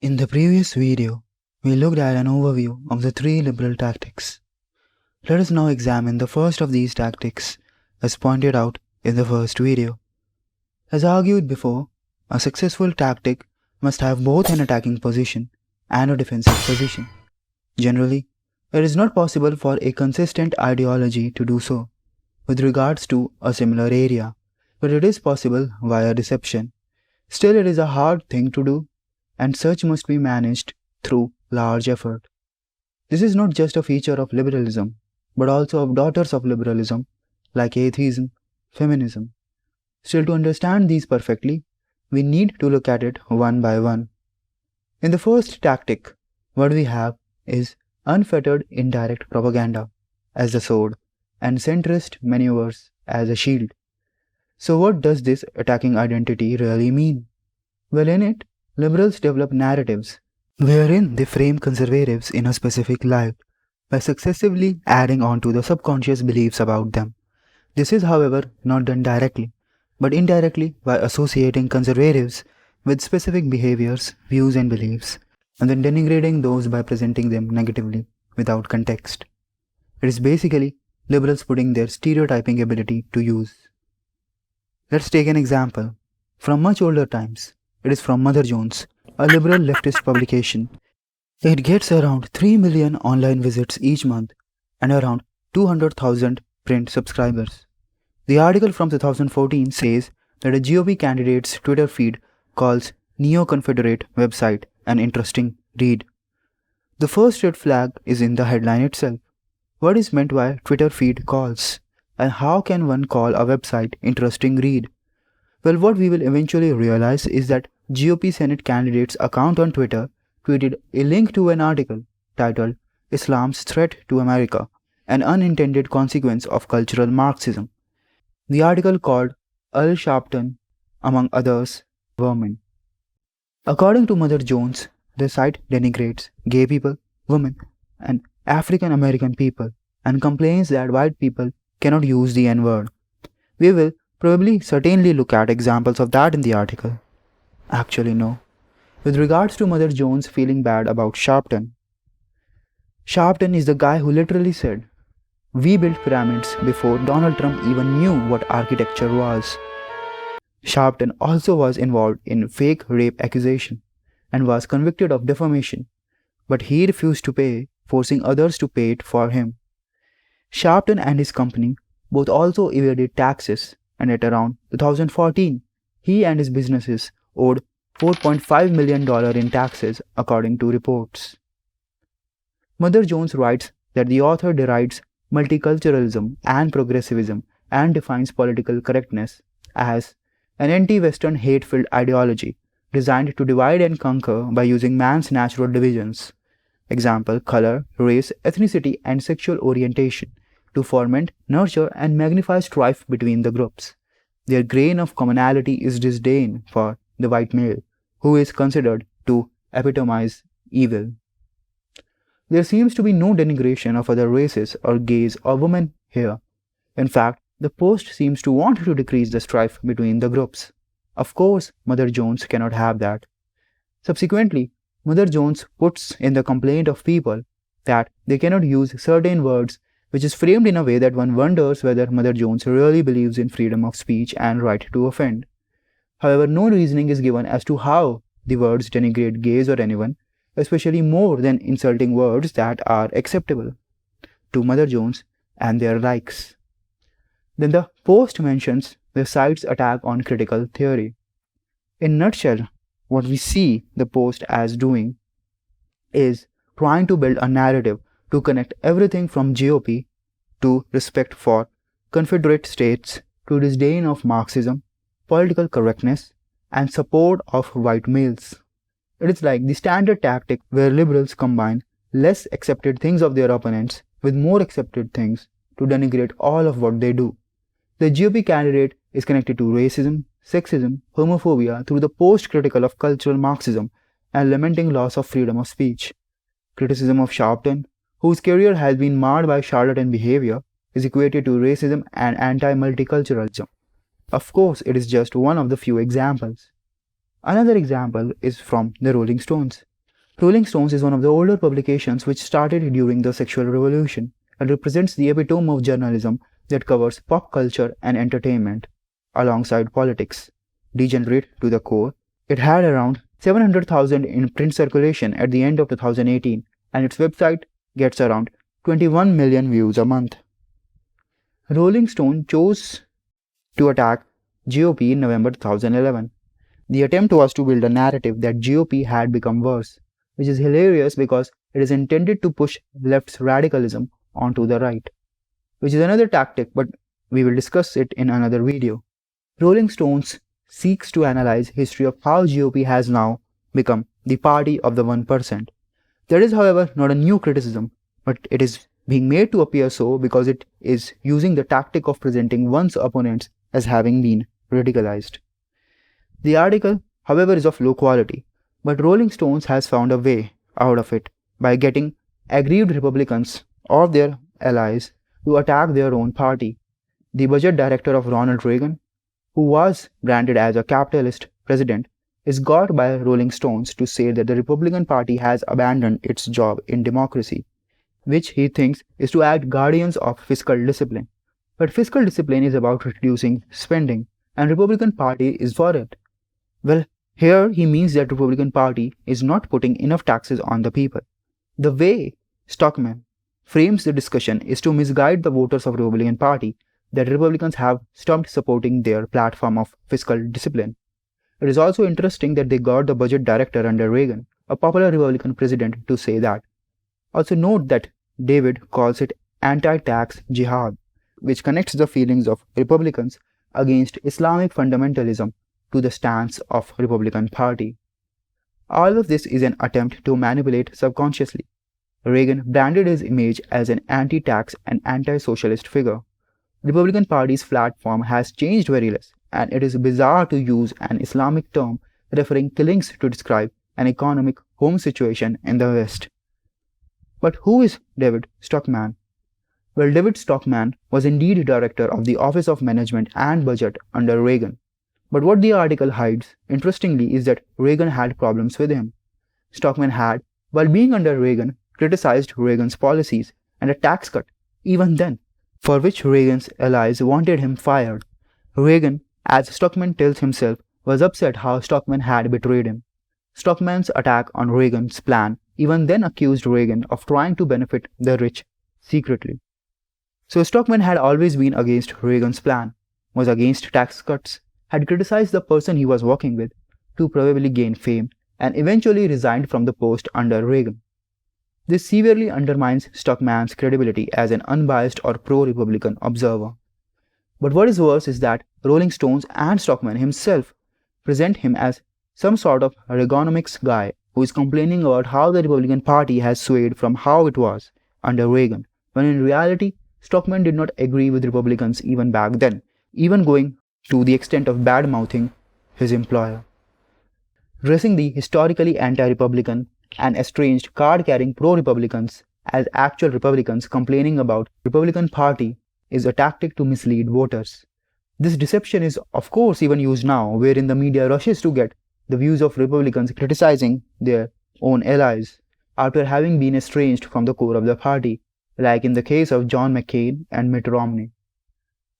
In the previous video, we looked at an overview of the three liberal tactics. Let us now examine the first of these tactics, as pointed out in the first video. As argued before, a successful tactic must have both an attacking position and a defensive position. Generally, it is not possible for a consistent ideology to do so with regards to a similar area, but it is possible via deception. Still, it is a hard thing to do, and such must be managed through large effort. This is not just a feature of liberalism, but also of daughters of liberalism like atheism, feminism. Still, to understand these perfectly, we need to look at it one by one. In the first tactic, what we have is unfettered indirect propaganda as the sword and centrist maneuvers as a shield. So what does this attacking identity really mean? Well, in it, liberals develop narratives wherein they frame conservatives in a specific light by successively adding on to the subconscious beliefs about them. This is, however, not done directly, but indirectly by associating conservatives with specific behaviors, views and beliefs, and then denigrating those by presenting them negatively without context. It is basically liberals putting their stereotyping ability to use. Let's take an example. From much older times, it is from Mother Jones, a liberal leftist publication. It gets around 3 million online visits each month and around 200,000 print subscribers. The article from 2014 says that a GOP candidate's Twitter feed calls Neo-Confederate website an interesting read. The first red flag is in the headline itself. What is meant by Twitter feed calls? And how can one call a website interesting read? Well, what we will eventually realize is that GOP Senate candidate's account on Twitter tweeted a link to an article titled Islam's Threat to America, an Unintended Consequence of Cultural Marxism. The article called Sharpton, among others, vermin. According to Mother Jones, the site denigrates gay people, women, and African American people and complains that white people cannot use the N-word. We will certainly look at examples of that in the article. Actually, no. With regards to Mother Jones feeling bad about Sharpton, Sharpton is the guy who literally said, "We built pyramids before Donald Trump even knew what architecture was." Sharpton also was involved in fake rape accusation and was convicted of defamation, but he refused to pay, forcing others to pay it for him. Sharpton and his company both also evaded taxes, and at around 2014, he and his businesses owed $4.5 million in taxes, according to reports. Mother Jones writes that the author derides multiculturalism and progressivism and defines political correctness as an anti-Western hate-filled ideology designed to divide and conquer by using man's natural divisions, example, color, race, ethnicity, and sexual orientation, to foment, nurture, and magnify strife between the groups. Their grain of commonality is disdain for the white male, who is considered to epitomize evil. There seems to be no denigration of other races or gays or women here. In fact, the post seems to want to decrease the strife between the groups. Of course, Mother Jones cannot have that. Subsequently, Mother Jones puts in the complaint of people that they cannot use certain words, which is framed in a way that one wonders whether Mother Jones really believes in freedom of speech and right to offend. However, no reasoning is given as to how the words denigrate gays or anyone, especially more than insulting words that are acceptable to Mother Jones and their likes. Then the post mentions the site's attack on critical theory. In a nutshell, what we see the post as doing is trying to build a narrative to connect everything from GOP to respect for Confederate states to disdain of Marxism, political correctness, and support of white males. It is like the standard tactic where liberals combine less accepted things of their opponents with more accepted things to denigrate all of what they do. The GOP candidate is connected to racism, sexism, homophobia through the post-critical of cultural Marxism and lamenting loss of freedom of speech. Criticism of Sharpton, whose career has been marred by charlatan behavior, is equated to racism and anti-multiculturalism. Of course, it is just one of the few examples. Another example is from the Rolling Stones. Rolling Stones is one of the older publications which started during the sexual revolution and represents the epitome of journalism that covers pop culture and entertainment, alongside politics. Degenerate to the core, it had around 700,000 in print circulation at the end of 2018, and its website gets around 21 million views a month. Rolling Stone chose to attack GOP in November 2011. The attempt was to build a narrative that GOP had become worse, which is hilarious because it is intended to push left's radicalism onto the right, which is another tactic, but we will discuss it in another video. Rolling Stones seeks to analyze history of how GOP has now become the party of the 1%. That is, however, not a new criticism, but it is being made to appear so because it is using the tactic of presenting one's opponents as having been radicalized. The article, however, is of low quality, but Rolling Stones has found a way out of it by getting aggrieved Republicans or their allies to attack their own party. The budget director of Ronald Reagan, who was branded as a capitalist president, is got by Rolling Stones to say that the Republican Party has abandoned its job in democracy, which he thinks is to act guardians of fiscal discipline. But fiscal discipline is about reducing spending, and Republican Party is for it. Well, here he means that Republican Party is not putting enough taxes on the people. The way Stockman frames the discussion is to misguide the voters of Republican Party that Republicans have stopped supporting their platform of fiscal discipline. It is also interesting that they got the budget director under Reagan, a popular Republican president, to say that. Also note that David calls it anti-tax jihad, which connects the feelings of Republicans against Islamic fundamentalism to the stance of Republican Party. All of this is an attempt to manipulate subconsciously. Reagan branded his image as an anti-tax and anti-socialist figure. Republican Party's platform has changed very less, and it is bizarre to use an Islamic term referring killings to describe an economic home situation in the West. But who is David Stockman? Well, David Stockman was indeed director of the Office of Management and Budget under Reagan. But what the article hides, interestingly, is that Reagan had problems with him. Stockman had, while being under Reagan, criticized Reagan's policies and a tax cut, even then, for which Reagan's allies wanted him fired. Reagan, as Stockman tells himself, was upset how Stockman had betrayed him. Stockman's attack on Reagan's plan even then accused Reagan of trying to benefit the rich secretly. So Stockman had always been against Reagan's plan, was against tax cuts, had criticized the person he was working with to probably gain fame, and eventually resigned from the post under Reagan. This severely undermines Stockman's credibility as an unbiased or pro-Republican observer. But what is worse is that Rolling Stones and Stockman himself present him as some sort of Reaganomics guy who is complaining about how the Republican Party has swayed from how it was under Reagan, when in reality, Stockman did not agree with Republicans even back then, even going to the extent of bad-mouthing his employer. Dressing the historically anti-Republican and estranged card-carrying pro-Republicans as actual Republicans complaining about Republican Party is a tactic to mislead voters. This deception is of course even used now, wherein the media rushes to get the views of Republicans criticizing their own allies after having been estranged from the core of the party, like in the case of John McCain and Mitt Romney.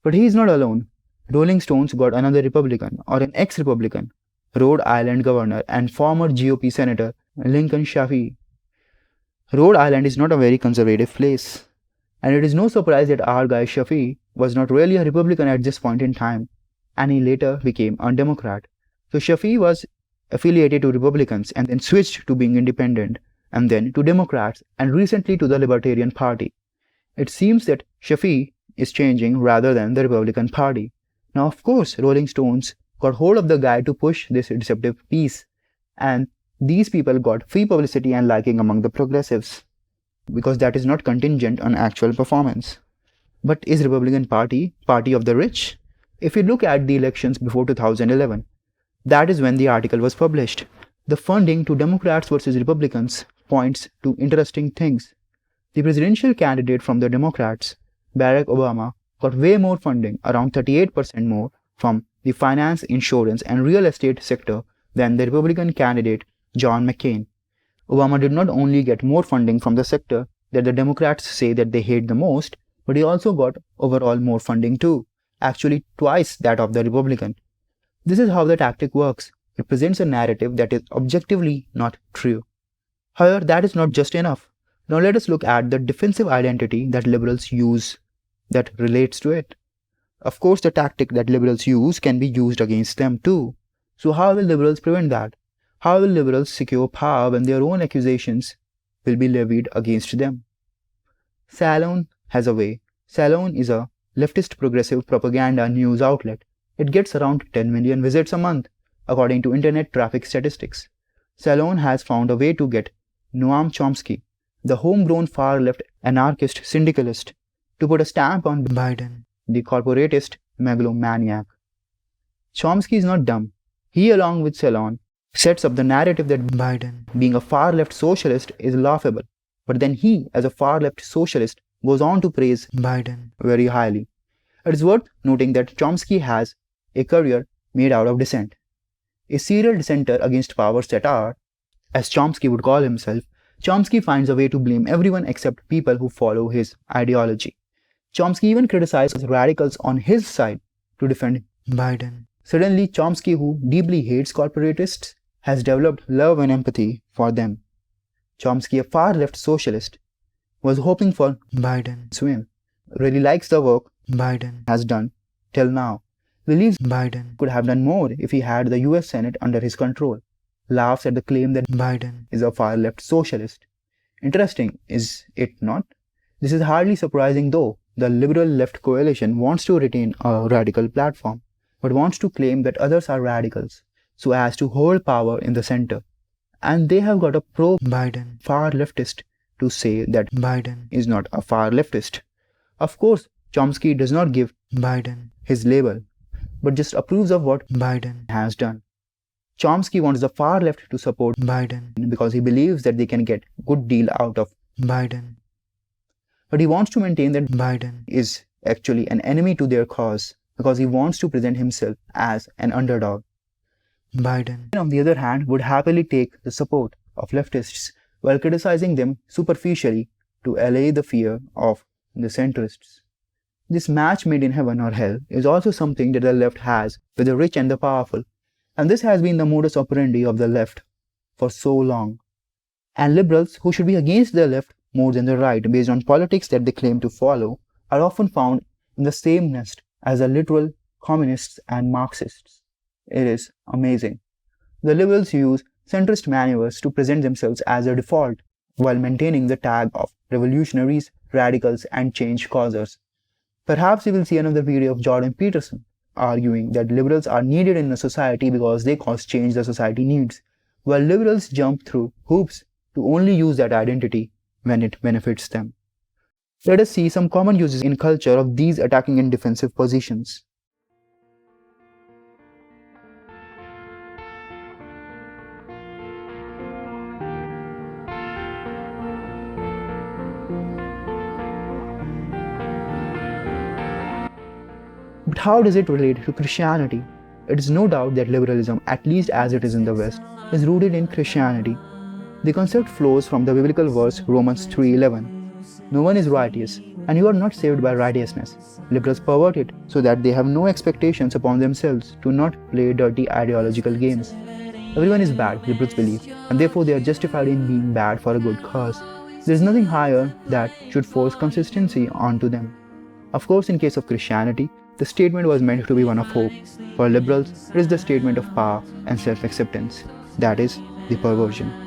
But he is not alone. Rolling Stones got another Republican, or an ex-Republican, Rhode Island governor and former GOP senator Lincoln Chafee. Rhode Island is not a very conservative place, and it is no surprise that our guy Chafee was not really a Republican at this point in time, and he later became a Democrat. So Chafee was affiliated to Republicans and then switched to being independent, and then to Democrats, and recently to the Libertarian Party. It seems that Chafee is changing rather than the Republican Party. Now, of course, Rolling Stones got hold of the guy to push this deceptive piece, and these people got free publicity and liking among the progressives, because that is not contingent on actual performance. But is Republican Party party of the rich? If you look at the elections before 2011, that is when the article was published. The funding to Democrats versus Republicans points to interesting things. The presidential candidate from the Democrats, Barack Obama, got way more funding, around 38% more, from the finance, insurance, and real estate sector than the Republican candidate John McCain. Obama did not only get more funding from the sector that the Democrats say that they hate the most, but he also got overall more funding too, actually twice that of the Republican. This is how the tactic works. It presents a narrative that is objectively not true. However, that is not just enough. Now let us look at the defensive identity that liberals use that relates to it. Of course, the tactic that liberals use can be used against them too. So how will liberals prevent that? How will liberals secure power when their own accusations will be levied against them? Salon has a way. Salon is a leftist progressive propaganda news outlet. It gets around 10 million visits a month, according to internet traffic statistics. Salon has found a way to get Nuam Chomsky, the homegrown far-left anarchist syndicalist, to put a stamp on Biden, the corporatist megalomaniac. Chomsky is not dumb. He, along with Salon, sets up the narrative that Biden, being a far-left socialist, is laughable. But then he, as a far-left socialist, goes on to praise Biden very highly. It is worth noting that Chomsky has a career made out of dissent. A serial dissenter against powers that are, as Chomsky would call himself, Chomsky finds a way to blame everyone except people who follow his ideology. Chomsky even criticizes radicals on his side to defend Biden. Suddenly, Chomsky, who deeply hates corporatists, has developed love and empathy for them. Chomsky, a far-left socialist, was hoping for Biden's win, really likes the work Biden has done till now, believes Biden could have done more if he had the US Senate under his control, laughs at the claim that Biden is a far-left socialist. Interesting, is it not? This is hardly surprising though. The liberal left coalition wants to retain a radical platform, but wants to claim that others are radicals, so as to hold power in the center. And they have got a pro-Biden far leftist to say that Biden is not a far leftist. Of course, Chomsky does not give Biden his label, but just approves of what Biden has done. Chomsky wants the far left to support Biden because he believes that they can get a good deal out of Biden. But he wants to maintain that Biden is actually an enemy to their cause because he wants to present himself as an underdog. Biden, on the other hand, would happily take the support of leftists while criticizing them superficially to allay the fear of the centrists. This match made in heaven or hell is also something that the left has with the rich and the powerful, and this has been the modus operandi of the left for so long. And liberals, who should be against the left more than the right based on politics that they claim to follow, are often found in the same nest as the literal communists and Marxists. It is amazing. The liberals use centrist maneuvers to present themselves as a default, while maintaining the tag of revolutionaries, radicals, and change causers. Perhaps we will see another video of Jordan Peterson arguing that liberals are needed in a society because they cause change the society needs, while liberals jump through hoops to only use that identity when it benefits them. Let us see some common uses in culture of these attacking and defensive positions. But how does it relate to Christianity? It is no doubt that liberalism, at least as it is in the West, is rooted in Christianity. The concept flows from the biblical verse Romans 3:11. No one is righteous, and you are not saved by righteousness. Liberals pervert it so that they have no expectations upon themselves to not play dirty ideological games. Everyone is bad, liberals believe, and therefore they are justified in being bad for a good cause. There is nothing higher that should force consistency onto them. Of course, in case of Christianity, the statement was meant to be one of hope. For liberals, it is the statement of power and self-acceptance. That is the perversion.